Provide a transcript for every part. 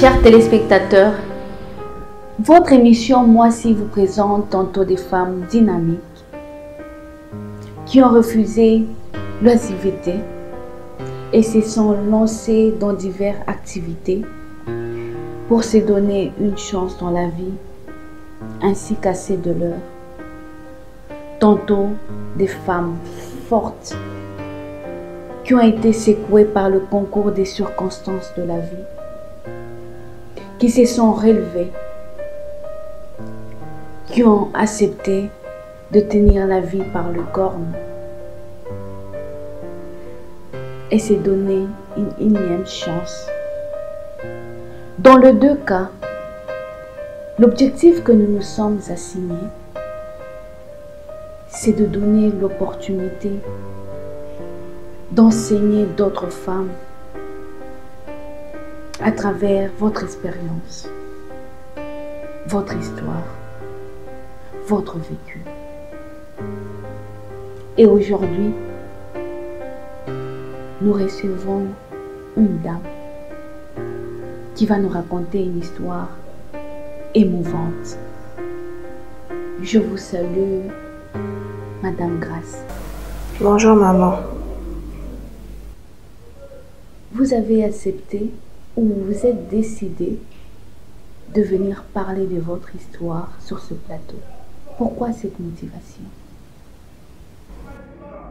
Chers téléspectateurs, votre émission Moi-ci vous présente tantôt des femmes dynamiques qui ont refusé l'oisiveté et se sont lancées dans diverses activités pour se donner une chance dans la vie ainsi qu'à celle de leur. Tantôt des femmes fortes qui ont été secouées par le concours des circonstances de la vie, qui se sont relevées, qui ont accepté de tenir la vie par le corne et se donner une énième chance. Dans les deux cas, l'objectif que nous nous sommes assignés, c'est de donner l'opportunité d'enseigner d'autres femmes à travers votre expérience, votre histoire, votre vécu. Et aujourd'hui, nous recevons une dame qui va nous raconter une histoire émouvante. Je vous salue, Madame Grace. Bonjour maman. Vous avez accepté ou vous êtes décidé de venir parler de votre histoire sur ce plateau. Pourquoi cette motivation?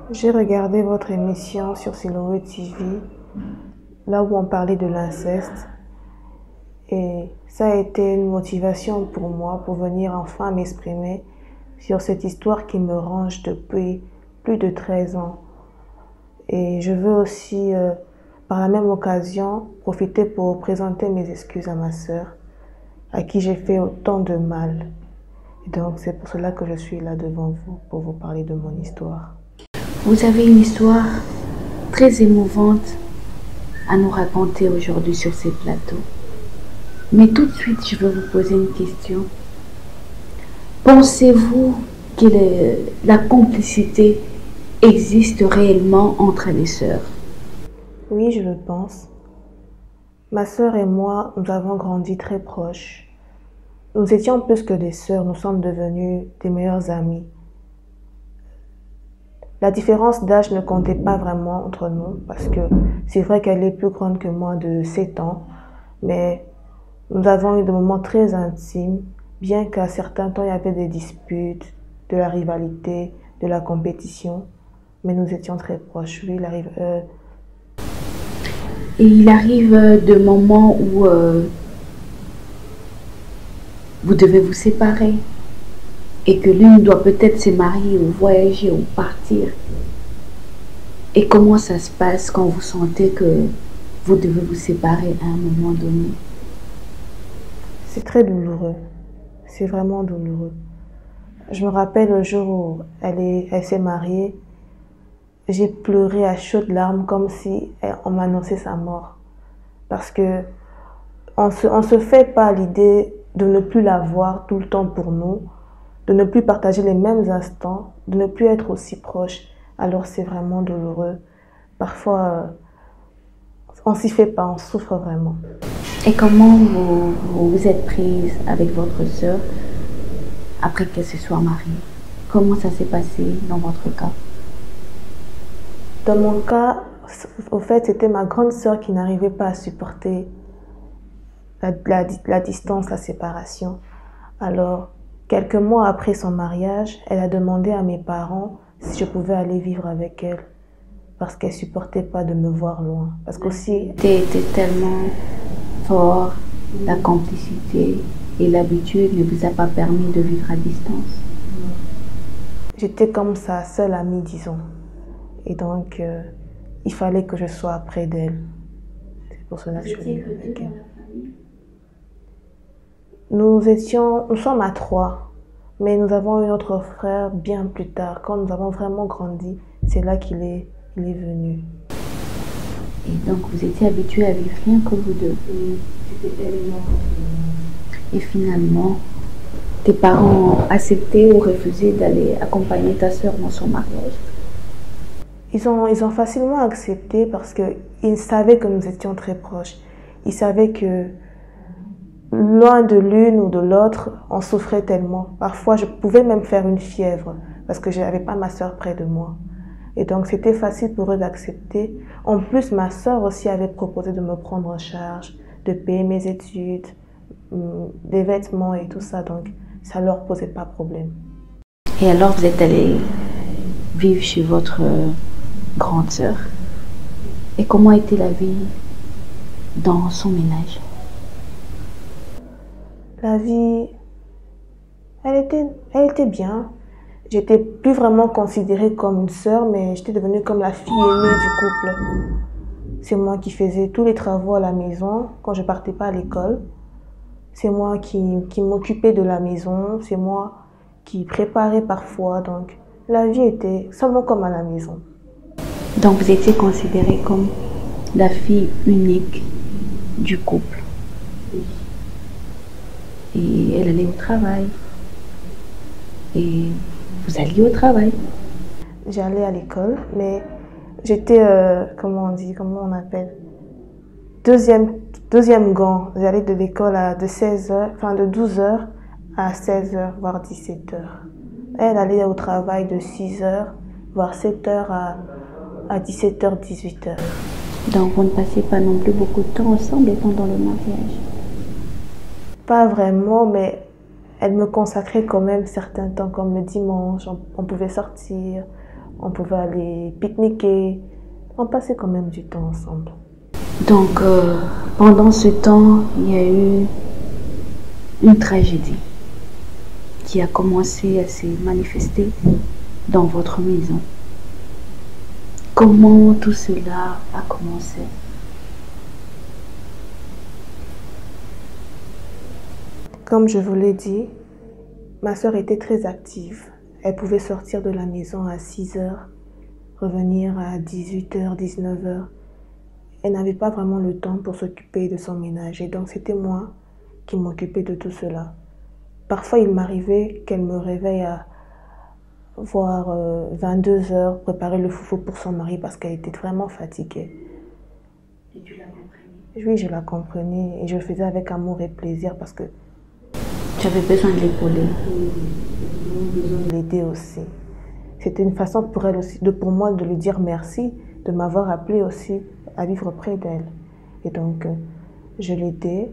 J'ai regardé votre émission sur Siloé TV, là où on parlait de l'inceste. Et ça a été une motivation pour moi pour venir enfin m'exprimer sur cette histoire qui me ronge depuis plus de 13 ans. Et je veux aussi, par la même occasion, profiter pour présenter mes excuses à ma sœur, à qui j'ai fait autant de mal. Et donc c'est pour cela que je suis là devant vous, pour vous parler de mon histoire. Vous avez une histoire très émouvante à nous raconter aujourd'hui sur ces plateaux. Mais tout de suite, je veux vous poser une question. Pensez-vous que la complicité existe réellement entre les sœurs? Oui, je le pense. Ma sœur et moi, nous avons grandi très proches. Nous étions plus que des sœurs, nous sommes devenues des meilleures amies. La différence d'âge ne comptait pas vraiment entre nous, parce que c'est vrai qu'elle est plus grande que moi de 7 ans, mais nous avons eu des moments très intimes, bien qu'à certains temps il y avait des disputes, de la rivalité, de la compétition, mais nous étions très proches. Oui, il arrive des moments où vous devez vous séparer et que l'une doit peut-être se marier ou voyager ou partir. Et comment ça se passe quand vous sentez que vous devez vous séparer à un moment donné? C'est très douloureux. C'est vraiment douloureux. Je me rappelle le jour où elle s'est mariée, j'ai pleuré à chaudes larmes comme si on m'annonçait sa mort. Parce que on se fait pas l'idée de ne plus la voir tout le temps pour nous, de ne plus partager les mêmes instants, de ne plus être aussi proches. Alors c'est vraiment douloureux. Parfois, on s'y fait pas, on souffre vraiment. Et comment vous vous êtes prise avec votre sœur après qu'elle se soit mariée? Comment ça s'est passé dans votre cas? Dans mon cas, au fait, c'était ma grande sœur qui n'arrivait pas à supporter la distance, la séparation. Alors, quelques mois après son mariage, elle a demandé à mes parents si je pouvais aller vivre avec elle, parce qu'elle ne supportait pas de me voir loin. Parce qu'aussi... C'était tellement fort, la complicité et l'habitude ne vous a pas permis de vivre à distance. J'étais comme sa seule amie, disons. Et donc, il fallait que je sois près d'elle. C'est pour cela que je suis venue avec elle. Nous sommes à 3, mais nous avons eu notre frère bien plus tard. Quand nous avons vraiment grandi, c'est là qu'il est venu. Et donc, vous étiez habitués à vivre rien que vous deux. Et finalement, tes parents ont accepté ou refusé d'aller accompagner ta soeur dans son mariage? Ils ont facilement accepté parce qu'ils savaient que nous étions très proches. Ils savaient que loin de l'une ou de l'autre, on souffrait tellement. Parfois, je pouvais même faire une fièvre parce que je n'avais pas ma sœur près de moi. Et donc, c'était facile pour eux d'accepter. En plus, ma sœur aussi avait proposé de me prendre en charge, de payer mes études, des vêtements et tout ça. Donc, ça ne leur posait pas problème. Et alors, vous êtes allé vivre chez votre grande sœur. Et comment était la vie dans son ménage? La vie, elle était bien. J'étais plus vraiment considérée comme une sœur, mais j'étais devenue comme la fille aînée du couple. C'est moi qui faisais tous les travaux à la maison quand je partais pas à l'école. C'est moi qui m'occupais de la maison. C'est moi qui préparais parfois. Donc, la vie était seulement comme à la maison. Donc, vous étiez considérée comme la fille unique du couple. Et elle allait au travail. Et vous alliez au travail. J'allais à l'école, mais j'étais, comment on appelle, deuxième gant. J'allais de l'école de 16h, enfin de 12h à 16h, voire 17h. Elle allait au travail de 6h, voire 7h à 17h, 18h. Donc vous ne passez pas non plus beaucoup de temps ensemble pendant le mariage? Pas vraiment, mais elle me consacrait quand même certains temps, comme le dimanche. On pouvait sortir, on pouvait aller pique-niquer. On passait quand même du temps ensemble. Donc, pendant ce temps, il y a eu une tragédie qui a commencé à se manifester dans votre maison. Comment tout cela a commencé? Comme je vous l'ai dit, ma sœur était très active. Elle pouvait sortir de la maison à 6h, revenir à 18h, 19h. Elle n'avait pas vraiment le temps pour s'occuper de son ménage. Et donc, c'était moi qui m'occupais de tout cela. Parfois, il m'arrivait qu'elle me réveille à voir 22h, préparer le foufou pour son mari parce qu'elle était vraiment fatiguée. Et tu la comprenais? Oui, je la comprenais et je le faisais avec amour et plaisir parce que tu avais besoin de l'épauler. De l'aider aussi. C'était une façon pour elle aussi, pour moi de lui dire merci, de m'avoir appelé aussi à vivre près d'elle. Et donc, je l'aidais.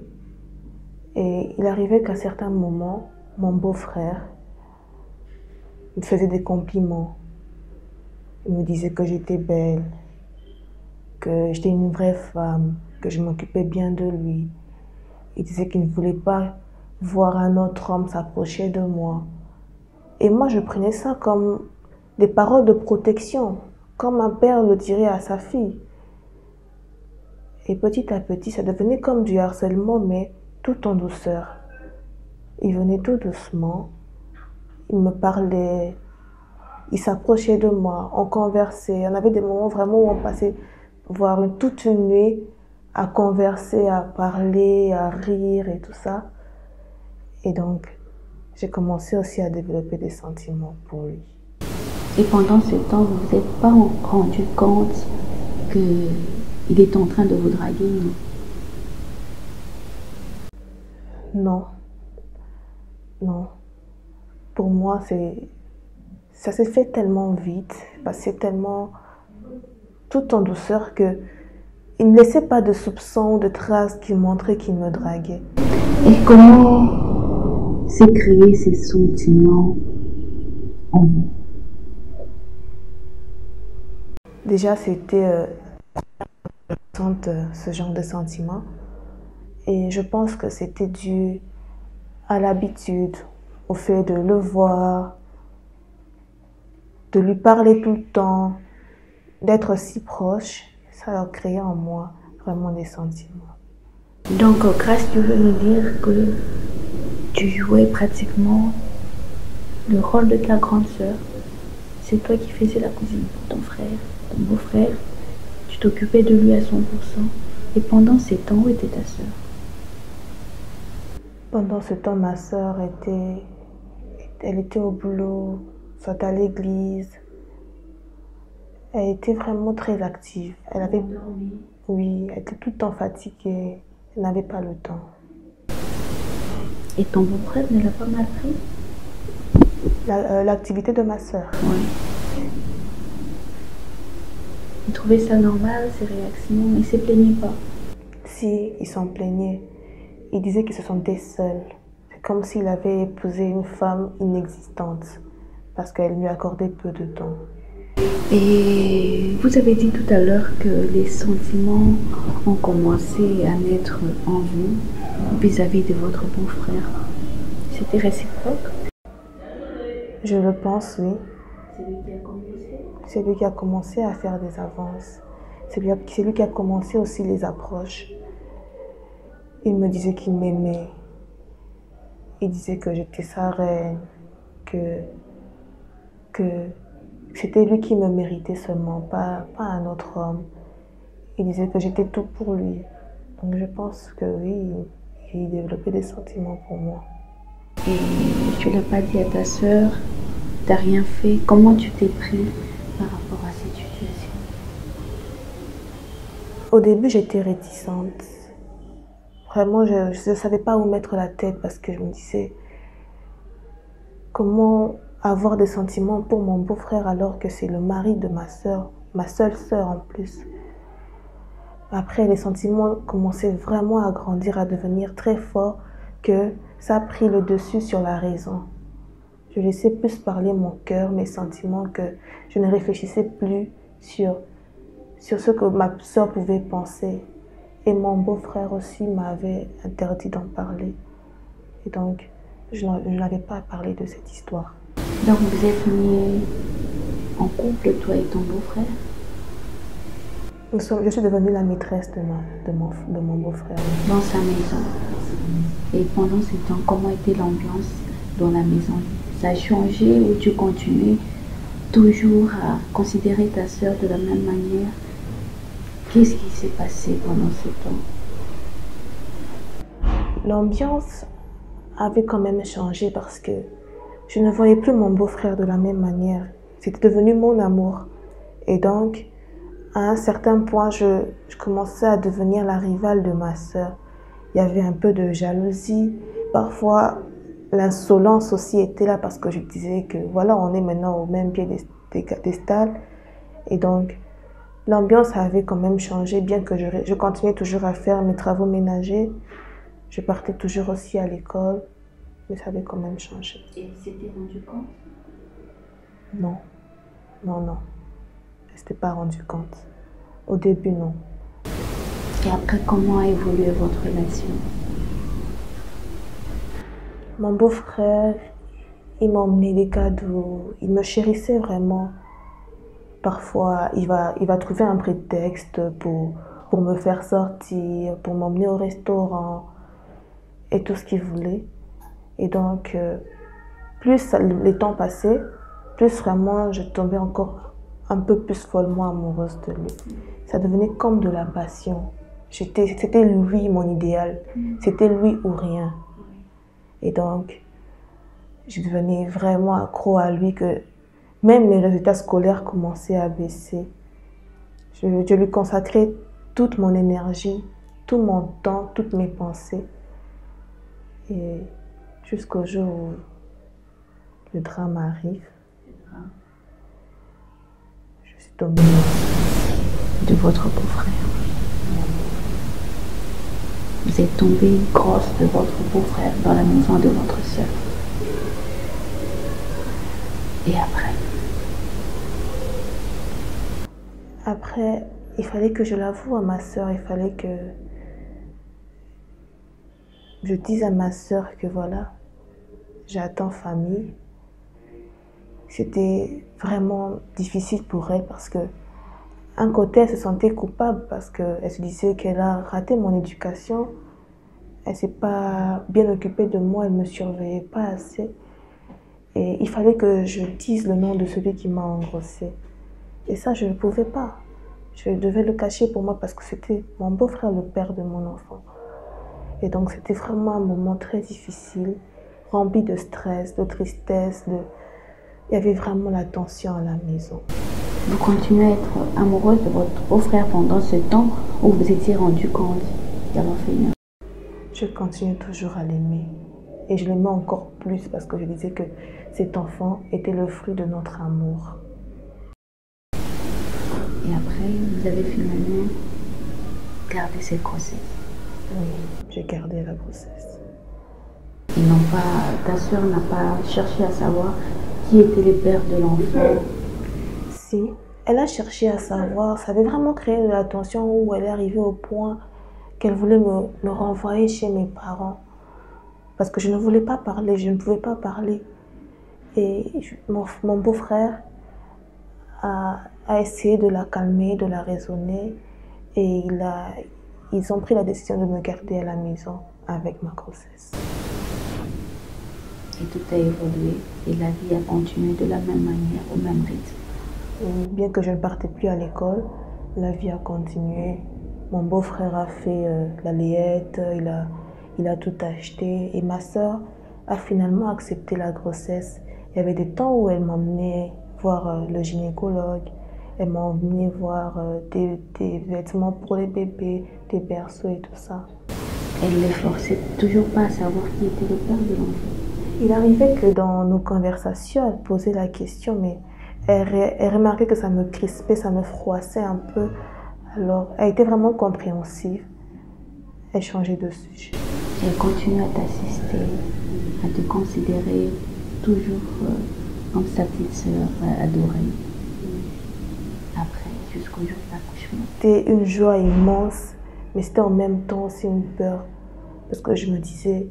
Et il arrivait qu'à certains moments, mon beau-frère me faisait des compliments. Il me disait que j'étais belle, que j'étais une vraie femme, que je m'occupais bien de lui. Il disait qu'il ne voulait pas voir un autre homme s'approcher de moi. Et moi, je prenais ça comme des paroles de protection, comme un père le dirait à sa fille. Et petit à petit, ça devenait comme du harcèlement, mais tout en douceur. Il venait tout doucement, il me parlait, il s'approchait de moi, on conversait. On avait des moments vraiment où on passait voir toute une nuit à converser, à parler, à rire et tout ça. Et donc, j'ai commencé aussi à développer des sentiments pour lui. Et pendant ce temps, vous ne vous êtes pas rendu compte qu'il est en train de vous draguer? Non. Non. Pour moi, ça s'est fait tellement vite, passé tellement tout en douceur que il ne laissait pas de soupçons, de traces qui montraient qu'il me draguait. Et comment s'est créé ces sentiments en vous? Déjà, c'était ce genre de sentiments. Et je pense que c'était dû à l'habitude, au fait de le voir, de lui parler tout le temps, d'être si proche. Ça a créé en moi vraiment des sentiments. Donc, Grâce, tu veux nous dire que tu jouais pratiquement le rôle de ta grande sœur. C'est toi qui faisais la cuisine pour ton frère, ton beau-frère. Tu t'occupais de lui à 100%. Et pendant ces temps, où était ta sœur? Pendant ce temps, ma sœur elle était au boulot, soit à l'église. Elle était vraiment très active. Oui. Oui, elle était tout le temps fatiguée. Elle n'avait pas le temps. Et ton beau-frère ne l'a pas mal pris? L'activité de ma sœur. Oui. Il trouvait ça normal, ses réactions, il ne se plaignait pas. Si, il s'en plaignait. Il disait qu'il se sentait seul. C'est comme s'il avait épousé une femme inexistante parce qu'elle lui accordait peu de temps. Et vous avez dit tout à l'heure que les sentiments ont commencé à naître en vous vis-à-vis de votre beau-frère. C'était réciproque? Je le pense, oui. C'est lui qui a commencé? C'est lui qui a commencé à faire des avances. C'est lui qui a commencé aussi les approches. Il me disait qu'il m'aimait. Il disait que j'étais sa reine, que c'était lui qui me méritait seulement, pas un autre homme. Il disait que j'étais tout pour lui. Donc je pense que oui, il développait des sentiments pour moi. Et tu ne l'as pas dit à ta sœur, tu n'as rien fait. Comment tu t'es pris par rapport à cette situation? Au début, j'étais réticente. Vraiment, je ne savais pas où mettre la tête parce que je me disais comment avoir des sentiments pour mon beau-frère alors que c'est le mari de ma sœur, ma seule sœur en plus. Après, les sentiments commençaient vraiment à grandir, à devenir très forts, que ça a pris le dessus sur la raison. Je laissais plus parler mon cœur, mes sentiments, que je ne réfléchissais plus sur ce que ma sœur pouvait penser. Et mon beau-frère aussi m'avait interdit d'en parler. Et donc, je n'avais pas à parler de cette histoire. Donc vous êtes mis en couple, toi et ton beau-frère? Je suis devenue la maîtresse de mon beau-frère. Dans sa maison. Et pendant ce temps, comment était l'ambiance dans la maison? Ça a changé ou tu continues toujours à considérer ta sœur de la même manière? Qu'est-ce qui s'est passé pendant ce temps? L'ambiance avait quand même changé parce que je ne voyais plus mon beau-frère de la même manière. C'était devenu mon amour. Et donc, à un certain point, je commençais à devenir la rivale de ma sœur. Il y avait un peu de jalousie. Parfois, l'insolence aussi était là parce que je disais que voilà, on est maintenant au même piédestal. Et donc, l'ambiance avait quand même changé, bien que je continuais toujours à faire mes travaux ménagers. Je partais toujours aussi à l'école, mais ça avait quand même changé. Et il s'était rendu compte? Non, non, non. Je ne s'était pas rendu compte. Au début, non. Et après, comment a évolué votre relation? Mon beau-frère, il m'emmenait des cadeaux, il me chérissait vraiment. Parfois, il va trouver un prétexte pour me faire sortir, pour m'emmener au restaurant et tout ce qu'il voulait. Et donc, plus les temps passaient, plus vraiment je tombais encore un peu plus follement amoureuse de lui. Ça devenait comme de la passion. C'était lui mon idéal. C'était lui ou rien. Et donc, je devenais vraiment accro à lui que même mes résultats scolaires commençaient à baisser. Je lui consacrais toute mon énergie, tout mon temps, toutes mes pensées. Et jusqu'au jour où le drame arrive, je suis tombée de votre beau-frère. Vous êtes tombée grosse de votre beau-frère dans la maison de votre sœur. Et après? Après, il fallait que je l'avoue à ma sœur, il fallait que je dise à ma sœur que voilà, j'attends famille. C'était vraiment difficile pour elle parce que un côté, elle se sentait coupable parce qu'elle se disait qu'elle a raté mon éducation. Elle ne s'est pas bien occupée de moi, elle ne me surveillait pas assez. Et il fallait que je dise le nom de celui qui m'a engrossée. Et ça, je ne pouvais pas. Je devais le cacher pour moi parce que c'était mon beau-frère, le père de mon enfant. Et donc, c'était vraiment un moment très difficile, rempli de stress, de tristesse. Il y avait vraiment la tension à la maison. Vous continuez à être amoureuse de votre beau-frère pendant ce temps où vous étiez rendu compte d'avoir fait une... Je continue toujours à l'aimer. et je l'aimais encore plus parce que je disais que cet enfant était le fruit de notre amour. Et après, vous avez finalement gardé cette grossesse. Oui, j'ai gardé la grossesse. Ta soeur n'a pas cherché à savoir qui était le père de l'enfant. Si, elle a cherché à savoir, ça avait vraiment créé de la tension où elle est arrivée au point qu'elle voulait me renvoyer chez mes parents. Parce que je ne voulais pas parler, je ne pouvais pas parler. Et mon beau-frère a essayé de la calmer, de la raisonner. Et ils ont pris la décision de me garder à la maison avec ma grossesse. Et tout a évolué et la vie a continué de la même manière, au même rythme. Et bien que je ne partais plus à l'école, la vie a continué. Mon beau-frère a fait la layette, il a tout acheté. Et ma soeur a finalement accepté la grossesse. Il y avait des temps où elle m'emmenait voir le gynécologue. Elle m'a emmené voir des vêtements pour les bébés, des berceaux et tout ça. Elle les forçait toujours pas à savoir qui était le père de l'enfant. Il arrivait que dans nos conversations, elle posait la question, mais elle remarquait que ça me crispait, ça me froissait un peu. Alors, elle était vraiment compréhensive. Elle changeait de sujet. Elle continue à t'assister, à te considérer toujours comme sa petite sœur adorée. Après, jusqu'au jour de l'accouchement. C'était une joie immense, mais c'était en même temps aussi une peur. Parce que je me disais,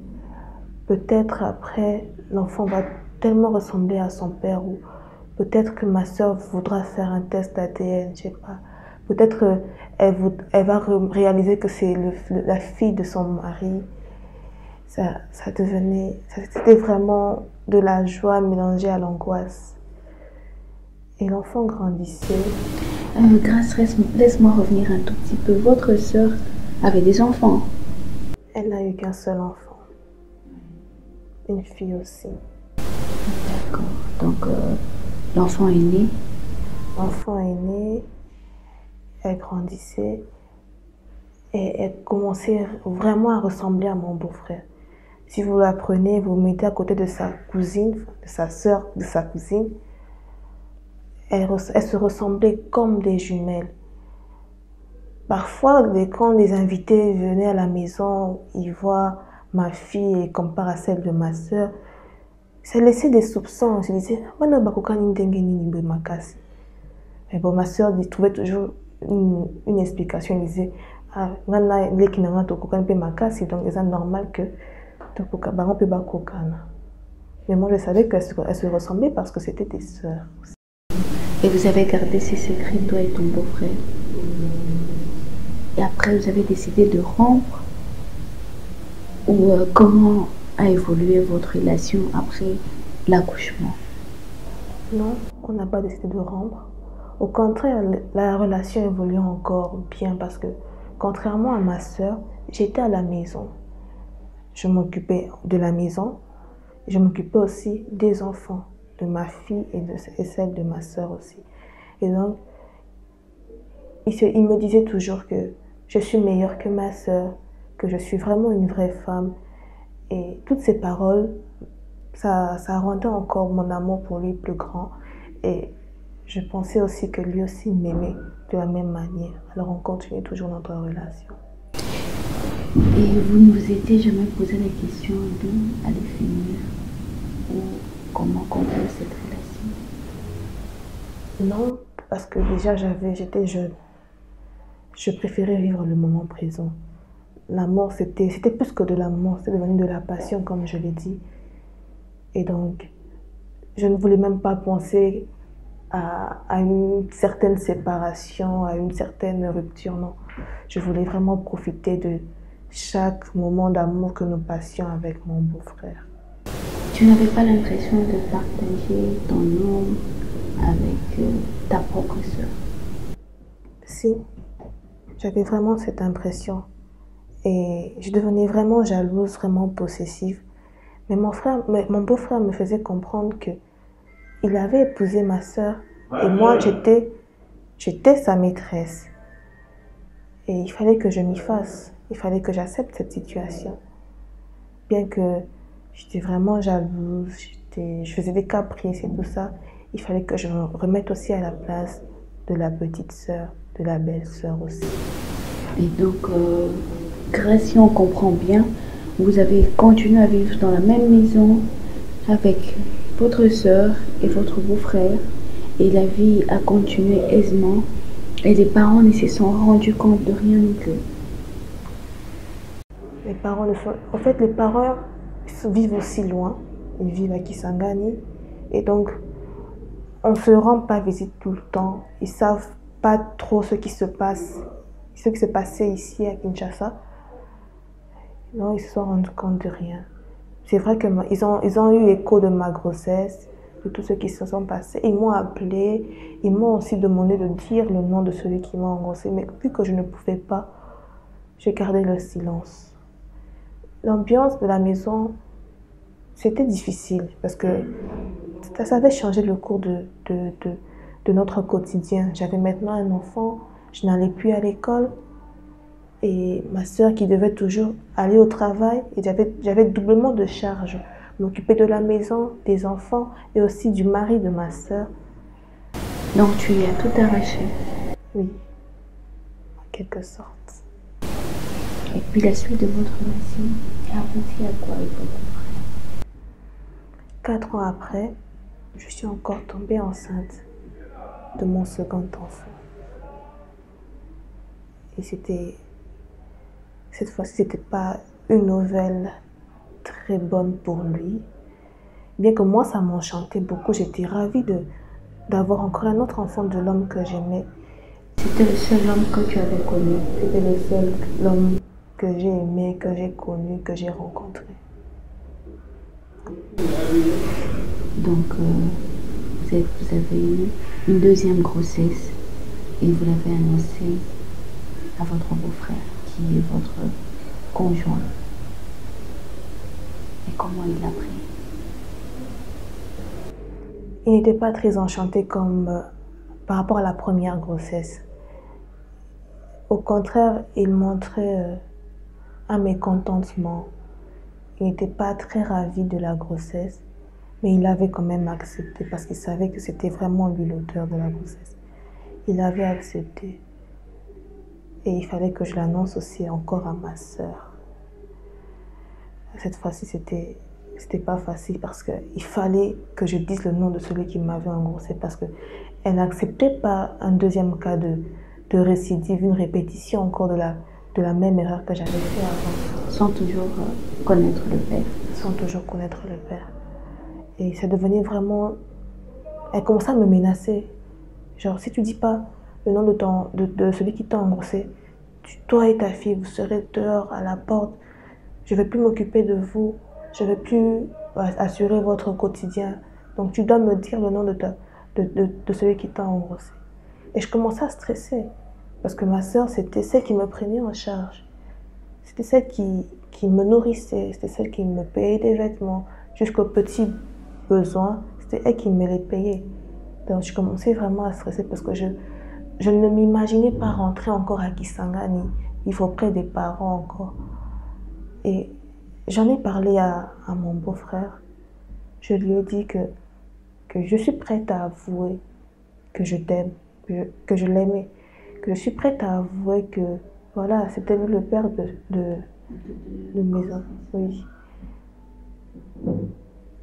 peut-être après, l'enfant va tellement ressembler à son père, ou peut-être que ma soeur voudra faire un test ADN, je sais pas. Peut-être elle va réaliser que c'est la fille de son mari. C'était vraiment de la joie mélangée à l'angoisse. Et l'enfant grandissait. Grâce, laisse-moi revenir un tout petit peu. Votre sœur avait des enfants? Elle n'a eu qu'un seul enfant. Une fille aussi. D'accord. Donc, l'enfant est né. L'enfant est né, elle grandissait et elle commençait vraiment à ressembler à mon beau-frère. Si vous la prenez, vous mettez à côté de sa cousine, de sa sœur, de sa cousine, elle se ressemblait comme des jumelles. Parfois, quand les invités venaient à la maison, ils voient ma fille et comparent à celle de ma sœur, ça laissait des soupçons. Je disais, mais bon, ma sœur trouvait toujours une explication. Elle disait, ah, donc c'est normal que mais moi je savais qu'elles se ressemblaient parce que c'était des sœurs. Et vous avez gardé ces secrets, toi et ton beau-frère. Et après, vous avez décidé de rompre. Ou comment a évolué votre relation après l'accouchement? Non, on n'a pas décidé de rompre. Au contraire, la relation évolue encore bien parce que, contrairement à ma sœur, j'étais à la maison. Je m'occupais de la maison. Je m'occupais aussi des enfants, de ma fille et celle de ma sœur aussi. Et donc, il me disait toujours que je suis meilleure que ma sœur, que je suis vraiment une vraie femme. Et toutes ces paroles, ça rendait encore mon amour pour lui plus grand. Et je pensais aussi que lui aussi m'aimait de la même manière. Alors on continue toujours notre relation. Et vous ne vous étiez jamais posé la question d'où allait finir ou comment conclure cette relation? Non, parce que déjà j'étais jeune. Je préférais vivre le moment présent. L'amour, c'était plus que de l'amour, c'était devenu de la passion, comme je l'ai dit. Et donc, je ne voulais même pas penser à une certaine séparation, à une certaine rupture, non. Je voulais vraiment profiter de chaque moment d'amour que nous passions avec mon beau-frère. Tu n'avais pas l'impression de partager ton homme avec ta propre sœur? Si, j'avais vraiment cette impression. Et je devenais vraiment jalouse, vraiment possessive. Mais mon beau-frère me faisait comprendre que il avait épousé ma sœur et moi j'étais sa maîtresse. Et il fallait que je m'y fasse. Il fallait que j'accepte cette situation. Bien que J'étais vraiment jalouse, je faisais des caprices et tout ça. Il fallait que je me remette aussi à la place de la petite sœur, de la belle-sœur aussi. Et donc, Grâce, si on comprend bien, vous avez continué à vivre dans la même maison avec votre sœur et votre beau-frère. Et la vie a continué aisément. Et les parents ne se sont rendus compte de rien non plus. Les parents ne sont... En fait, les parents vivent aussi loin. Ils vivent à Kisangani. Et donc, on ne se rend pas visite tout le temps. Ils ne savent pas trop ce qui se passe, ce qui se passait ici à Kinshasa. Non, ils se sont rendus compte de rien. C'est vrai qu'ils ont eu écho de ma grossesse, de tout ce qui se sont passés. Ils m'ont appelé, ils m'ont aussi demandé de dire le nom de celui qui m'a engrossé. Mais vu que je ne pouvais pas, j'ai gardé le silence. L'ambiance de la maison, c'était difficile parce que ça avait changé le cours de notre quotidien. J'avais maintenant un enfant, je n'allais plus à l'école. Et ma sœur qui devait toujours aller au travail, et j'avais doublement de charges. M'occuper de la maison, des enfants et aussi du mari de ma sœur. Donc tu lui as tout arraché. Oui, en quelque sorte. Et puis la suite de votre récit a abouti à quoi avec votre frère? 4 ans après, je suis encore tombée enceinte de mon second enfant. Et cette fois-ci, c'était pas une nouvelle très bonne pour lui. Bien que moi, ça m'enchantait beaucoup, j'étais ravie d'avoir encore un autre enfant de l'homme que j'aimais. C'était le seul homme que tu avais connu. C'était le seul homme que j'ai aimé, que j'ai connu, que j'ai rencontré. Donc, vous avez eu une deuxième grossesse et vous l'avez annoncé à votre beau-frère, qui est votre conjoint. Et comment il l'a pris? Il n'était pas très enchanté comme par rapport à la première grossesse. Au contraire, il montrait un mécontentement. Il n'était pas très ravi de la grossesse, mais il avait quand même accepté parce qu'il savait que c'était vraiment lui l'auteur de la grossesse. Il avait accepté. Et il fallait que je l'annonce aussi encore à ma sœur. Cette fois-ci, c'était pas facile parce qu'il fallait que je dise le nom de celui qui m'avait engrossé parce qu'elle n'acceptait pas un deuxième cas de récidive, une répétition encore de la même erreur que j'avais fait avant. Sans toujours connaître le père. Sans toujours connaître le père. Et ça devenait vraiment... Elle commençait à me menacer. Genre, si tu dis pas le nom de celui qui t'a engrossé, toi et ta fille, vous serez dehors à la porte. Je ne vais plus m'occuper de vous. Je ne vais plus assurer votre quotidien. Donc, tu dois me dire le nom de celui qui t'a engrossé. Et je commençais à stresser. Parce que ma sœur, c'était celle qui me prenait en charge. C'était celle qui me nourrissait. C'était celle qui me payait des vêtements. Jusqu'aux petits besoins, c'était elle qui me les payait. Donc, je commençais vraiment à stresser parce que je ne m'imaginais pas rentrer encore à Kisangani, vivre auprès des parents encore. Et j'en ai parlé à mon beau-frère. Je lui ai dit que je suis prête à avouer que je t'aime, que je l'aimais, que je suis prête à avouer que voilà, c'était lui le père de mes enfants. Oui.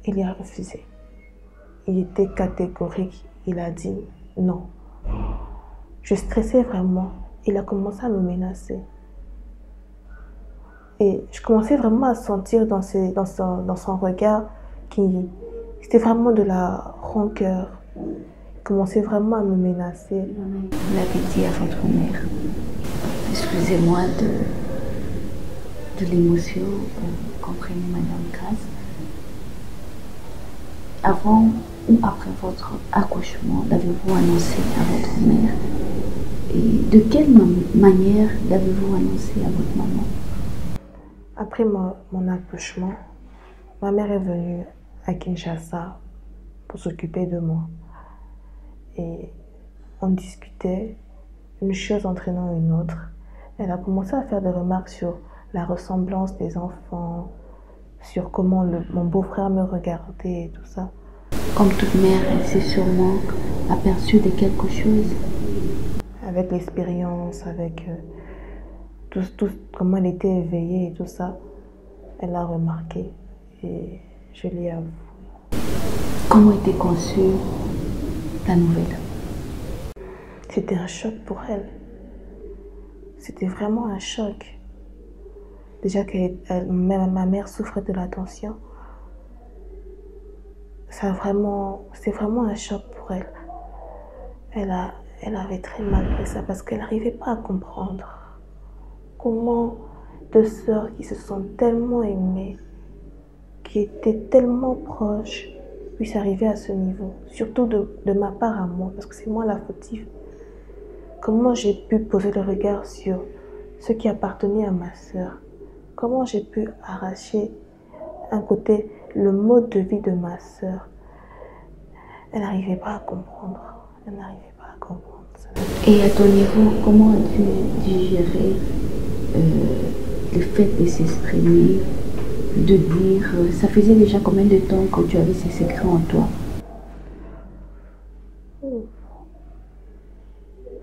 Il y a refusé. Il était catégorique. Il a dit non. Je stressais vraiment. Il a commencé à me menacer. Et je commençais vraiment à sentir dans son regard qu'il c'était vraiment de la rancœur. Il commençait vraiment à me menacer. Vous l'avez dit à votre mère. Excusez-moi de l'émotion, comprenez Madame Grace. Avant ou après votre accouchement, l'avez-vous annoncé à votre mère? Et de quelle manière l'avez-vous annoncé à votre maman? Après mon accouchement, ma mère est venue à Kinshasa pour s'occuper de moi. Et on discutait, une chose entraînant une autre. Elle a commencé à faire des remarques sur la ressemblance des enfants, sur comment mon beau-frère me regardait et tout ça. Comme toute mère, elle s'est sûrement aperçue de quelque chose. Avec l'expérience, avec tout comment elle était éveillée et tout ça, elle a remarqué et je lui avoue. Comment était conçue la nouvelle? C'était un choc pour elle. C'était vraiment un choc. Déjà que ma mère souffre de la tension, c'est vraiment un choc pour elle. Elle avait très mal pris ça parce qu'elle n'arrivait pas à comprendre comment deux sœurs qui se sont tellement aimées, qui étaient tellement proches, puissent arriver à ce niveau. Surtout de ma part à moi, parce que c'est moi la fautive. Comment j'ai pu poser le regard sur ce qui appartenait à ma sœur? Comment j'ai pu arracher un côté, le mode de vie de ma sœur? Elle n'arrivait pas à comprendre. Elle n'arrivait pas à comprendre. Et à ton niveau, comment as-tu digéré le fait de s'exprimer, de dire, ça faisait déjà combien de temps que tu avais ces secrets en toi?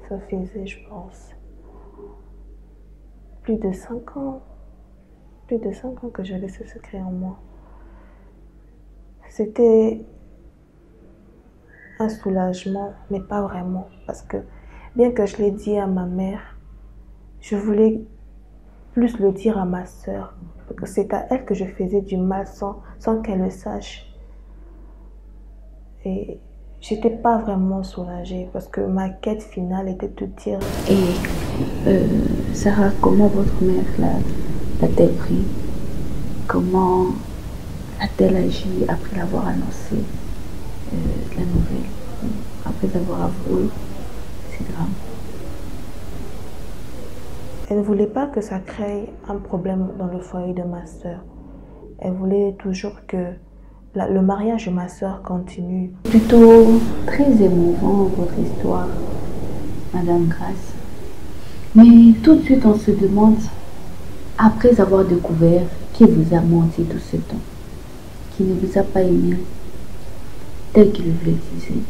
Ça faisait, je pense, plus de 5 ans. Plus de 5 ans que j'avais ce secret en moi. C'était un soulagement, mais pas vraiment. Parce que bien que je l'ai dit à ma mère, je voulais plus le dire à ma sœur. Parce que c'est à elle que je faisais du mal sans qu'elle le sache. Et j'étais pas vraiment soulagée parce que ma quête finale était de dire... Et Sarah, comment votre mère l'a-t-elle pris? Comment a-t-elle agi après l'avoir annoncé la nouvelle, après avoir avoué ces drames? Elle ne voulait pas que ça crée un problème dans le foyer de ma sœur. Elle voulait toujours que le mariage de ma sœur continue. Plutôt très émouvant votre histoire, Madame Grace. Mais tout de suite on se demande, après avoir découvert qui vous a menti tout ce temps, qui ne vous a pas aimé tel qu'il vous le disait,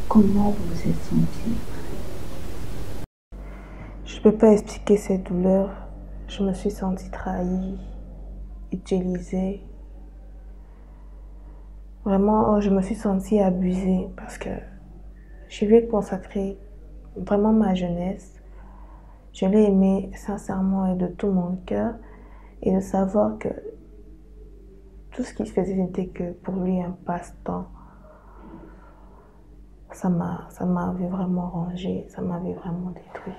comment vous vous êtes senti? Je ne peux pas expliquer cette douleur. Je me suis sentie trahie, utilisée. Vraiment, je me suis sentie abusée parce que je lui ai consacré vraiment ma jeunesse. Je l'ai aimé sincèrement et de tout mon cœur. Et de savoir que tout ce qu'il faisait n'était que pour lui un passe-temps. Ça m'avait vraiment rongé, ça m'avait vraiment détruit.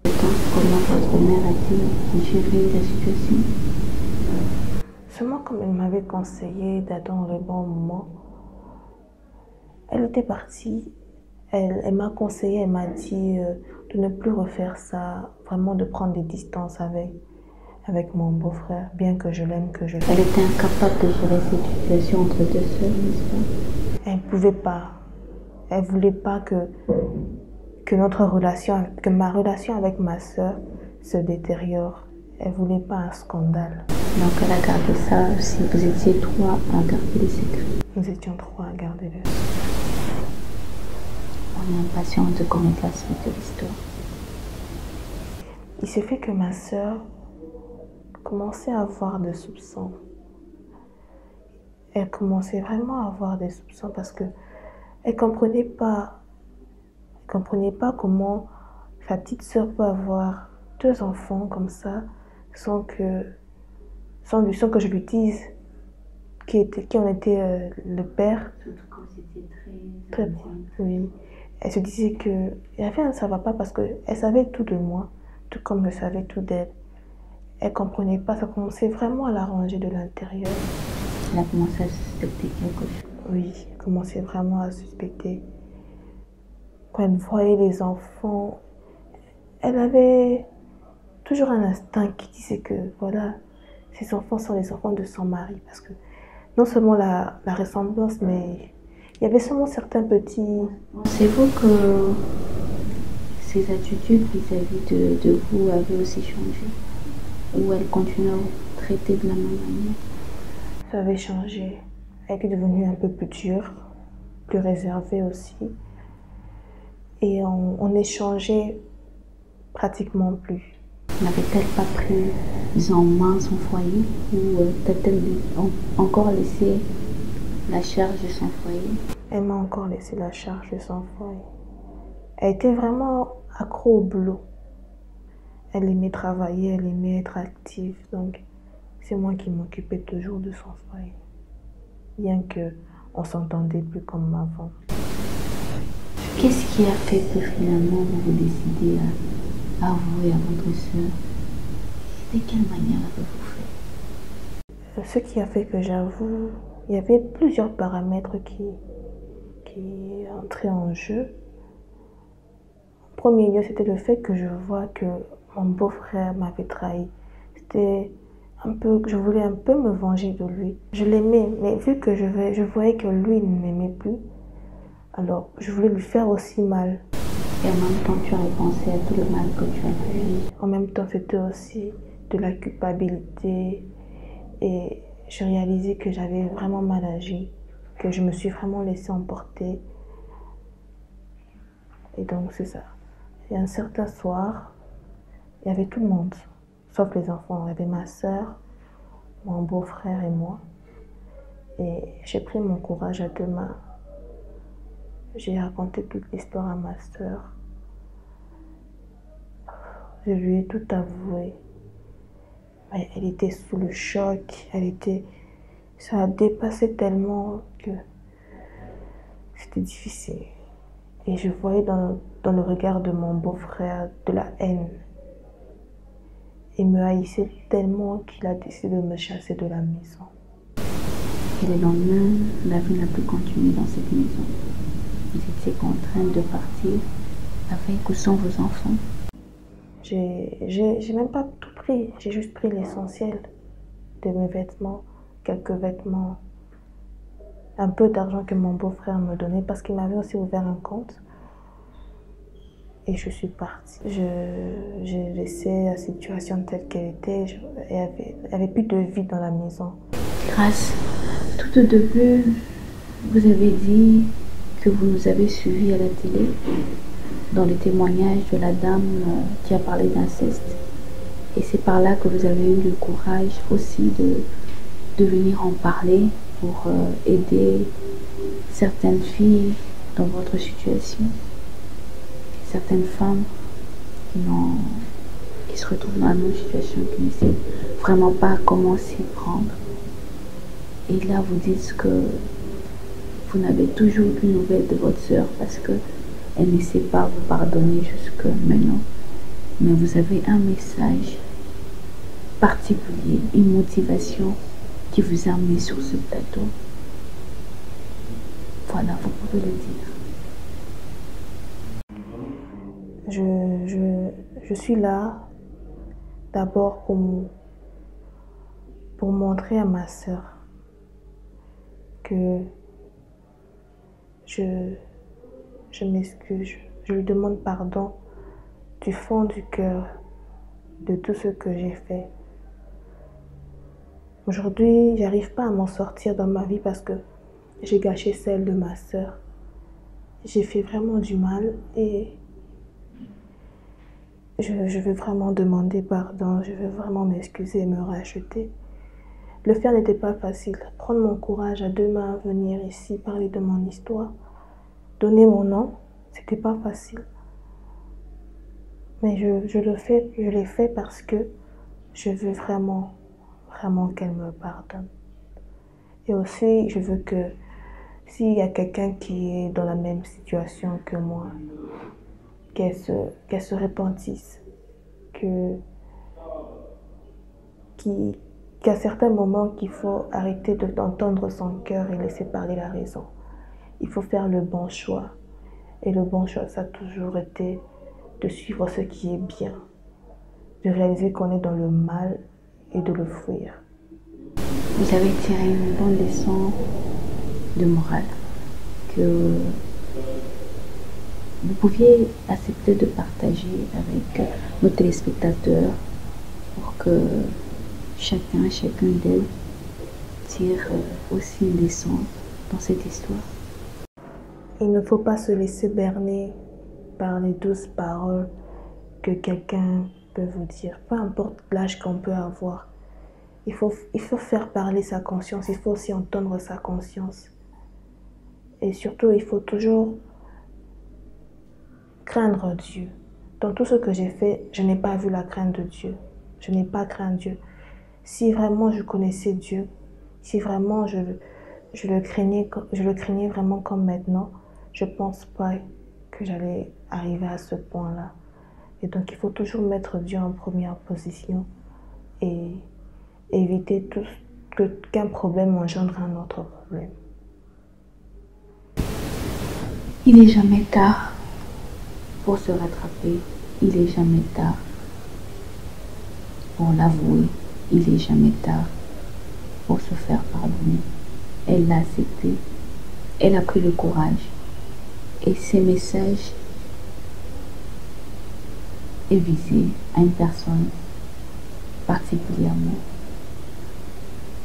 Comment votre mère a-t-elle géré la situation? Seulement comme elle m'avait conseillé d'attendre le bon moment, elle était partie. Elle m'a conseillé, elle m'a dit de ne plus refaire ça, vraiment de prendre des distances avec mon beau-frère, bien que je l'aime, que je l'aime. Elle était incapable de gérer cette situation entre deux sœurs, n'est-ce pas? Elle ne pouvait pas. Elle ne voulait pas que ma relation avec ma sœur se détériore. Elle ne voulait pas un scandale. Donc elle a gardé ça aussi. Vous étiez trois à garder les secrets. Nous étions trois à garder le secret. On est impatient de connaître la suite de l'histoire. Il s'est fait que ma sœur commençait à avoir des soupçons. Elle commençait vraiment à avoir des soupçons parce que elle comprenait pas comment sa petite sœur peut avoir 2 enfants comme ça sans que je lui dise qui en était le père. Surtout quand c'était Très bien, oui. Elle se disait que ça va pas parce qu'elle savait tout de moi, tout comme je savais tout d'elle. Elle comprenait pas, ça commençait vraiment à l'arranger de l'intérieur. Elle a commencé à suspecter quelque chose. Oui, elle commençait vraiment à suspecter. Quand elle voyait les enfants, elle avait toujours un instinct qui disait que voilà, ces enfants sont les enfants de son mari. Parce que non seulement la ressemblance, mais il y avait seulement certains petits... Pensez-vous que ses attitudes vis-à-vis de vous avaient aussi changé? Ou elle continue à vous traiter de la même manière? Ça avait changé. Elle était devenue un peu plus dure, plus réservée aussi. Et on échangeait pratiquement plus. N'avait-elle pas pris en main son foyer ou t'a-t-elle encore laissé la charge de son foyer? Elle m'a encore laissé la charge de son foyer. Elle était vraiment accro au boulot. Elle aimait travailler, elle aimait être active. Donc, c'est moi qui m'occupais toujours de son foyer. Bien qu'on ne s'entendait plus comme avant. Qu'est-ce qui a fait que finalement vous vous décidez à avouer à votre soeur? De quelle manière avez-vous fait? Ce qui a fait que j'avoue, il y avait plusieurs paramètres qui entraient en jeu. En premier lieu, c'était le fait que je vois que mon beau-frère m'avait trahi. C'était un peu, je voulais un peu me venger de lui. Je l'aimais, mais vu que je voyais que lui ne m'aimait plus, alors je voulais lui faire aussi mal. Et en même temps, tu as repensé à tout le mal que tu as fait. En même temps, c'était aussi de la culpabilité. Et je réalisais que j'avais vraiment mal agi, que je me suis vraiment laissée emporter. Et donc, c'est ça. Et un certain soir, il y avait tout le monde, sauf les enfants. Il y avait ma soeur, mon beau-frère et moi. Et j'ai pris mon courage à deux mains. J'ai raconté toute l'histoire à ma soeur. Je lui ai tout avoué. Elle était sous le choc. Ça a dépassé tellement que c'était difficile. Et je voyais dans le regard de mon beau-frère de la haine. Il me haïssait tellement qu'il a décidé de me chasser de la maison. Et le lendemain, la vie n'a plus continué dans cette maison. Vous étiez contrainte de partir avec ou sans vos enfants. J'ai même pas tout pris. J'ai juste pris l'essentiel de mes vêtements, quelques vêtements, un peu d'argent que mon beau-frère me donnait parce qu'il m'avait aussi ouvert un compte. Et je suis partie. J'ai laissé la situation telle qu'elle était. Il n'y avait plus de vie dans la maison. Grâce, tout au début, vous avez dit que vous nous avez suivis à la télé dans le témoignage de la dame qui a parlé d'inceste. Et c'est par là que vous avez eu le courage aussi de venir en parler pour aider certaines filles dans votre situation. Certaines femmes qui se retrouvent dans la même situation, qui ne savent vraiment pas comment s'y prendre. Et là, vous dites que vous n'avez toujours plus de nouvelles de votre sœur parce qu'elle ne sait pas vous pardonner jusque maintenant. Mais vous avez un message particulier, une motivation qui vous a amené sur ce plateau. Voilà, vous pouvez le dire. Je suis là d'abord pour montrer à ma sœur que je m'excuse, je lui demande pardon du fond du cœur de tout ce que j'ai fait. Aujourd'hui, j'arrive pas à m'en sortir dans ma vie parce que j'ai gâché celle de ma sœur. J'ai fait vraiment du mal et je veux vraiment demander pardon, je veux vraiment m'excuser et me racheter. Le faire n'était pas facile. Prendre mon courage à deux mains, venir ici, parler de mon histoire, donner mon nom, c'était pas facile. Mais je l'ai fait parce que je veux vraiment qu'elle me pardonne. Et aussi, je veux que s'il y a quelqu'un qui est dans la même situation que moi, qu'elle se repentisse, qu'à certains moments qu'il faut arrêter d'entendre son cœur et laisser parler la raison. Il faut faire le bon choix. Et le bon choix, ça a toujours été de suivre ce qui est bien, de réaliser qu'on est dans le mal et de le fuir. Vous avez tiré une bonne leçon de morale que vous pouviez accepter de partager avec nos téléspectateurs pour que chacune d'elles tire aussi une leçon dans cette histoire? Il ne faut pas se laisser berner par les douces paroles que quelqu'un peut vous dire, peu importe l'âge qu'on peut avoir. Il faut faire parler sa conscience, il faut aussi entendre sa conscience. Et surtout, il faut toujours craindre Dieu. Dans tout ce que j'ai fait, je n'ai pas vu la crainte de Dieu. Je n'ai pas craint Dieu. Si vraiment je connaissais Dieu, si vraiment je le craignais vraiment comme maintenant, je ne pense pas que j'allais arriver à ce point-là. Et donc, il faut toujours mettre Dieu en première position et éviter qu'un problème engendre un autre problème. Il n'est jamais tard pour se rattraper. Il n'est jamais tard pour l'avouer. Il n'est jamais tard pour se faire pardonner. Elle l'a accepté. Elle a pris le courage. Et ces messages est visé à une personne particulièrement.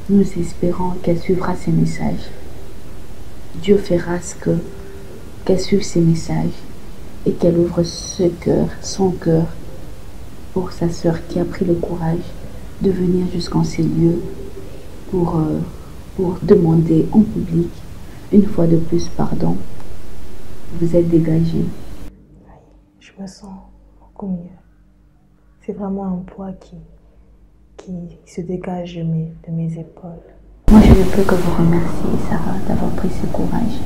Nous espérons qu'elle suivra ces messages. Dieu fera qu'elle suive ces messages et qu'elle ouvre son cœur pour sa sœur qui a pris le courage de venir jusqu'en ces lieux pour demander en public une fois de plus pardon. Vous êtes dégagé. Je me sens beaucoup mieux. C'est vraiment un poids qui se dégage de mes épaules. Moi, je ne peux que vous remercier, Sarah, d'avoir pris ce courage.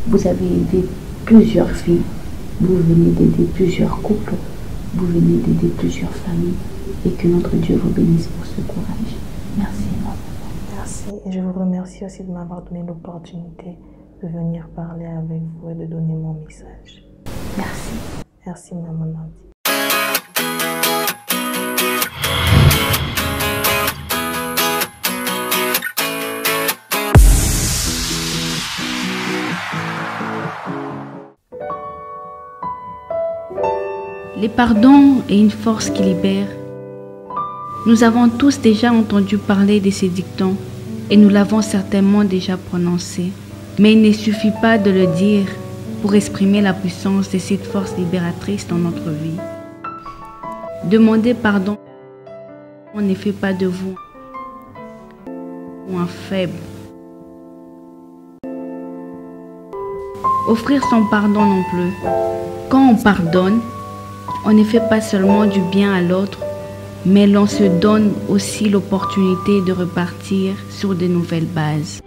Vous avez aidé plusieurs filles, vous venez d'aider plusieurs couples, vous venez d'aider plusieurs familles, et que notre Dieu vous bénisse pour ce courage. Merci énormément. Merci, et je vous remercie aussi de m'avoir donné l'opportunité de venir parler avec vous et de donner mon message. Merci. Merci, maman Nandi. Les pardons est une force qui libère. Nous avons tous déjà entendu parler de ces dictons et nous l'avons certainement déjà prononcé. Mais il ne suffit pas de le dire pour exprimer la puissance de cette force libératrice dans notre vie. Demander pardon ne fait pas de vous un faible. Offrir son pardon non plus. Quand on pardonne, on ne fait pas seulement du bien à l'autre, mais l'on se donne aussi l'opportunité de repartir sur de nouvelles bases.